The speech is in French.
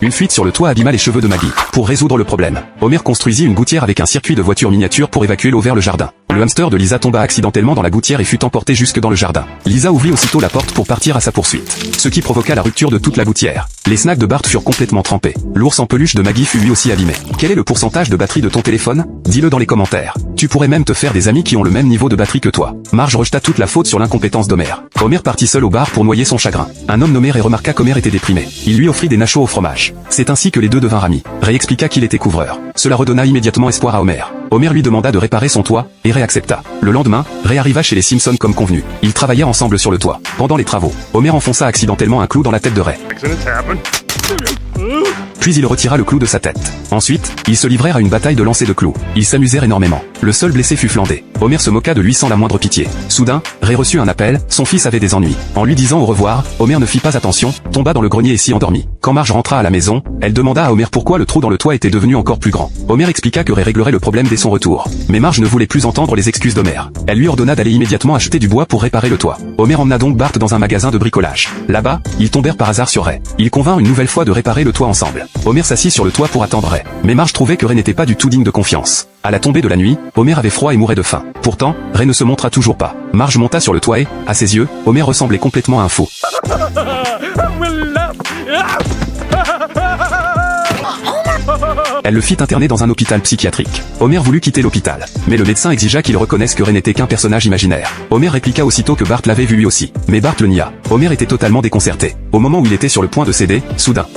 Une fuite sur le toit abîma les cheveux de Maggie. Pour résoudre le problème, Homer construisit une gouttière avec un circuit de voiture miniature pour évacuer l'eau vers le jardin. Le hamster de Lisa tomba accidentellement dans la gouttière et fut emporté jusque dans le jardin. Lisa ouvrit aussitôt la porte pour partir à sa poursuite, ce qui provoqua la rupture de toute la gouttière. Les snacks de Bart furent complètement trempés. L'ours en peluche de Maggie fut lui aussi abîmé. Quel est le pourcentage de batterie de ton téléphone? Dis-le dans les commentaires. Tu pourrais même te faire des amis qui ont le même niveau de batterie que toi. Marge rejeta toute la faute sur l'incompétence d'Homer. Homer partit seul au bar pour noyer son chagrin. Un homme nommé Ray remarqua qu'Homer était déprimé. Il lui offrit des nachos au fromage. C'est ainsi que les deux devinrent amis. Ray expliqua qu'il était couvreur. Cela redonna immédiatement espoir à Homer. Homer lui demanda de réparer son toit, et Ray accepta. Le lendemain, Ray arriva chez les Simpsons comme convenu. Ils travaillèrent ensemble sur le toit. Pendant les travaux, Homer enfonça accidentellement un clou dans la tête de Ray. Puis il retira le clou de sa tête. Ensuite, ils se livrèrent à une bataille de lancer de clous. Ils s'amusèrent énormément. Le seul blessé fut Flandé. Homer se moqua de lui sans la moindre pitié. Soudain, Ray reçut un appel, son fils avait des ennuis. En lui disant au revoir, Homer ne fit pas attention, tomba dans le grenier et s'y endormit. Quand Marge rentra à la maison, elle demanda à Homer pourquoi le trou dans le toit était devenu encore plus grand. Homer expliqua que Ray réglerait le problème dès son retour. Mais Marge ne voulait plus entendre les excuses d'Homer. Elle lui ordonna d'aller immédiatement acheter du bois pour réparer le toit. Homer emmena donc Bart dans un magasin de bricolage. Là-bas, ils tombèrent par hasard sur Ray. Ils convinrent une nouvelle fois de réparer le toit ensemble. Homer s'assit sur le toit pour attendre Ray. Mais Marge trouvait que Ray n'était pas du tout digne de confiance. À la tombée de la nuit, Homer avait froid et mourait de faim. Pourtant, Ray ne se montra toujours pas. Marge monta sur le toit et, à ses yeux, Homer ressemblait complètement à un fou. Elle le fit interner dans un hôpital psychiatrique. Homer voulut quitter l'hôpital, mais le médecin exigea qu'il reconnaisse que Ray n'était qu'un personnage imaginaire. Homer répliqua aussitôt que Bart l'avait vu lui aussi. Mais Bart le nia. Homer était totalement déconcerté. Au moment où il était sur le point de céder, soudain,